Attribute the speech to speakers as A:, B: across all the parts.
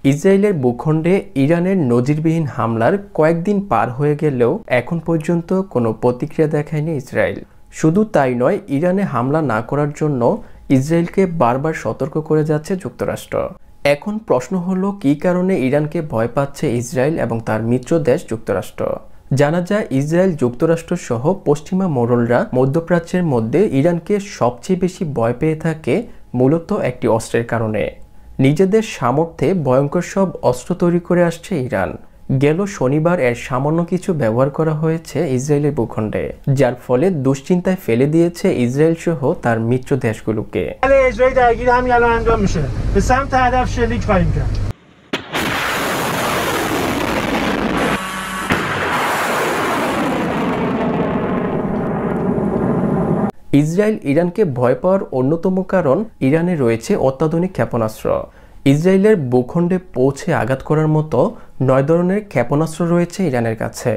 A: ইসরায়েলের ভূখণ্ডে ইরানের নজিরবিহীন হামলার কয়েকদিন পার হয়ে গেলেও এখন পর্যন্ত কোনো প্রতিক্রিয়া দেখায়নি ইসরায়েল। শুধু তাই নয়, ইরানে হামলা না করার জন্য ইসরায়েলকে বারবার সতর্ক করে যাচ্ছে যুক্তরাষ্ট্র। এখন প্রশ্ন হলো, কী কারণে ইরানকে ভয় পাচ্ছে ইসরায়েল এবং তার মিত্র দেশ যুক্তরাষ্ট্র? জানা যায়, ইসরায়েল, যুক্তরাষ্ট্র সহ পশ্চিমা মোড়লরা মধ্যপ্রাচ্যের মধ্যে ইরানকে সবচেয়ে বেশি ভয় পেয়ে থাকে মূলত একটি অস্ত্রের কারণে। নিজেদের সামর্থ্যে ভয়ঙ্কর সব অস্ত্র তৈরি করে আসছে ইরান। গেল শনিবার এর সামান্য কিছু ব্যবহার করা হয়েছে ইসরায়েলের ভূখণ্ডে, যার ফলে দুশ্চিন্তায় ফেলে দিয়েছে ইসরায়েল সহ তার মিত্র দেশগুলোকে। ইসরায়েল ইরানকে ভয় পাওয়ার অন্যতম কারণ ইরানে রয়েছে অত্যাধুনিক ক্ষেপণাস্ত্র। ইসরায়েলের ভূখণ্ডে পৌঁছে আঘাত করার মতো 9 ধরনের ক্ষেপণাস্ত্র রয়েছে ইরানের কাছে।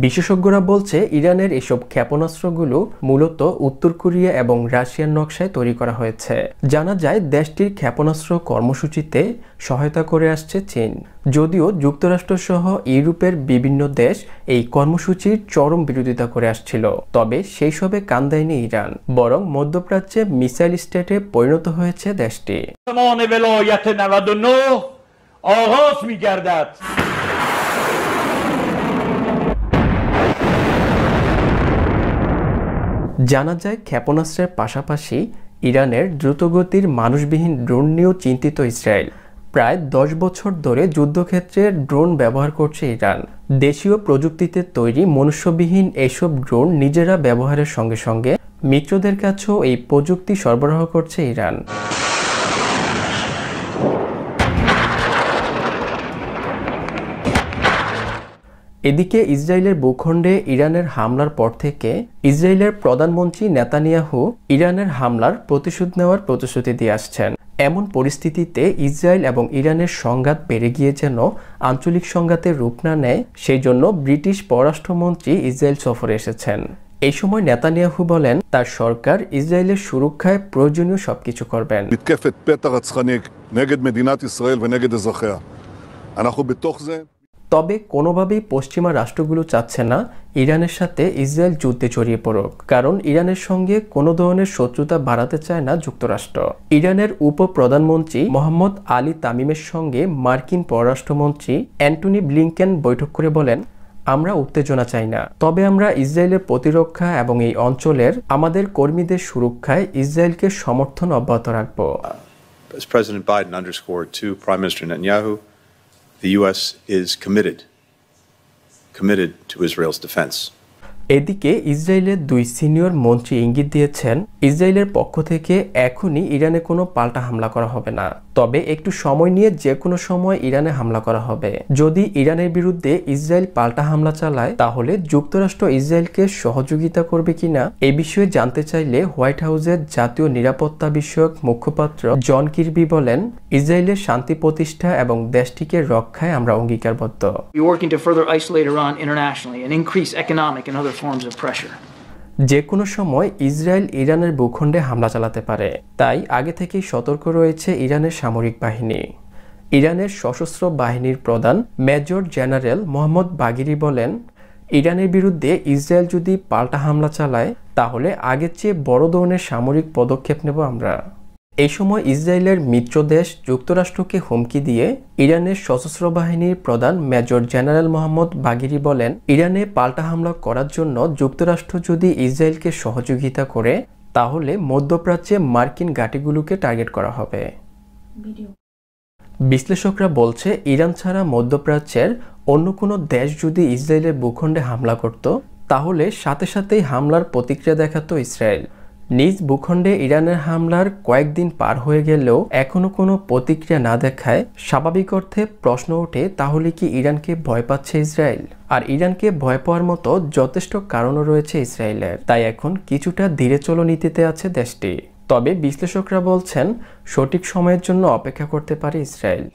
A: বিশেষজ্ঞরা বলছে, ইরানের এসব ক্ষেপণাস্ত্রগুলো মূলত উত্তর কোরিয়া এবং রাশিয়ার নকশায় তৈরি করা হয়েছে। জানা যায়, দেশটির ক্ষেপণাস্ত্র কর্মসূচিতে সহায়তা করে আসছে চীন। যদিও যুক্তরাষ্ট্র সহ ইউরোপের বিভিন্ন দেশ এই কর্মসূচির চরম বিরোধিতা করে আসছিল, তবে সেই সবে কান দেয়নি ইরান, বরং মধ্যপ্রাচ্যে মিসাইল স্টেটে পরিণত হয়েছে দেশটি। জানা যায়, ক্ষেপণাস্ত্রের পাশাপাশি ইরানের দ্রুতগতির মানুষবিহীন ড্রোন নিয়েও চিন্তিত ইসরায়েল। প্রায় 10 বছর ধরে যুদ্ধক্ষেত্রে ড্রোন ব্যবহার করছে ইরান। দেশীয় প্রযুক্তিতে তৈরি মনুষ্যবিহীন এসব ড্রোন নিজেরা ব্যবহারের সঙ্গে সঙ্গে মিত্রদের কাছেও এই প্রযুক্তি সরবরাহ করছে ইরান। এদিকে ইসরায়েলের ভূখণ্ডে ইরানের হামলার পর থেকে ইসরায়েলের প্রধানমন্ত্রী নেতানিয়াহু ইরানের হামলার প্রতিশোধ নেওয়ার প্রতিশ্রুতি দিয়ে আসছেন। এমন পরিস্থিতিতে ইসরায়েল এবং ইরানের সংঘাত বেড়ে গিয়ে যেন আঞ্চলিক সংঘাতের রূপ না নেয়, সেই জন্য ব্রিটিশ পররাষ্ট্রমন্ত্রী ইসরায়েল সফরে এসেছেন। এই সময় নেতানিয়াহু বলেন, তার সরকার ইসরায়েলের সুরক্ষায় প্রয়োজনীয় সবকিছু করবেন। তবে কোনোভাবেই পশ্চিমা রাষ্ট্রগুলো চাচ্ছে না ইরানের সাথে ইসরায়েল যুদ্ধে জড়িয়ে পড়ুক, কারণ ইরানের সঙ্গে কোনো ধরনের শত্রুতা বাড়াতে চায় না যুক্তরাষ্ট্র। ইরানের উপপ্রধানমন্ত্রী মোহাম্মদ আলী তামিমের সঙ্গে মার্কিন পররাষ্ট্রমন্ত্রী অ্যান্টনি ব্লিংকেন বৈঠক করে বলেন, আমরা উত্তেজনা চাই না, তবে আমরা ইসরায়েলের প্রতিরক্ষা এবং এই অঞ্চলের আমাদের কর্মীদের সুরক্ষায় ইসরায়েলকে সমর্থন অব্যাহত রাখব।
B: As President Biden underscored to Prime Minister Netanyahu, the U.S. is committed to Israel's defense.
A: এদিকে ইসরায়েলের 2 সিনিয়র মন্ত্রী ইঙ্গিত দিয়েছেন, ইসরায়েলের পক্ষ থেকে এখনই ইরানে কোনো পাল্টা হামলা করা হবে না, তবে একটু সময় নিয়ে যে কোনো সময় ইরানে হামলা করা হবে। যদি ইরানের বিরুদ্ধে ইসরায়েল পাল্টা হামলা চালায়, তাহলে যুক্তরাষ্ট্র ইসরায়েলকে সহযোগিতা করবে কিনা এ বিষয়ে জানতে চাইলে হোয়াইট হাউসের জাতীয় নিরাপত্তা বিষয়ক মুখপাত্র জন কির্বি বলেন, ইসরায়েলের শান্তি প্রতিষ্ঠা এবং দেশটিকে রক্ষায় আমরা অঙ্গীকারবদ্ধ। যে কোনো সময় ইসরায়েল ইরানের ভূখণ্ডে হামলা চালাতে পারে, তাই আগে থেকেই সতর্ক রয়েছে ইরানের সামরিক বাহিনী। ইরানের সশস্ত্র বাহিনীর প্রধান মেজর জেনারেল মোহাম্মদ বাগিরি বলেন, ইরানের বিরুদ্ধে ইসরায়েল যদি পাল্টা হামলা চালায়, তাহলে আগের চেয়ে বড় ধরনের সামরিক পদক্ষেপ নেব আমরা। এই সময় ইসরায়েলের মিত্র দেশ যুক্তরাষ্ট্রকে হুমকি দিয়ে ইরানের সশস্ত্র বাহিনীর প্রধান মেজর জেনারেল মোহাম্মদ বাগিরি বলেন, ইরানে পাল্টা হামলা করার জন্য যুক্তরাষ্ট্র যদি ইসরায়েলকে সহযোগিতা করে, তাহলে মধ্যপ্রাচ্যে মার্কিন ঘাঁটিগুলোকে টার্গেট করা হবে। বিশ্লেষকরা বলছে, ইরান ছাড়া মধ্যপ্রাচ্যের অন্য কোনো দেশ যদি ইসরায়েলের ভূখণ্ডে হামলা করত, তাহলে সাথে সাথেই হামলার প্রতিক্রিয়া দেখাতো ইসরায়েল। নিজ ভূখণ্ডে ইরানের হামলার কয়েকদিন পার হয়ে গেলেও এখনো কোনো প্রতিক্রিয়া না দেখায় স্বাভাবিক অর্থে প্রশ্ন ওঠে, তাহলে কি ইরানকে ভয় পাচ্ছে ইসরায়েল? আর ইরানকে ভয় পাওয়ার মতো যথেষ্ট কারণও রয়েছে ইসরায়েলের, তাই এখন কিছুটা ধীরে চলো নীতিতে আছে দেশটি। তবে বিশ্লেষকরা বলছেন, সঠিক সময়ের জন্য অপেক্ষা করতে পারে ইসরায়েল।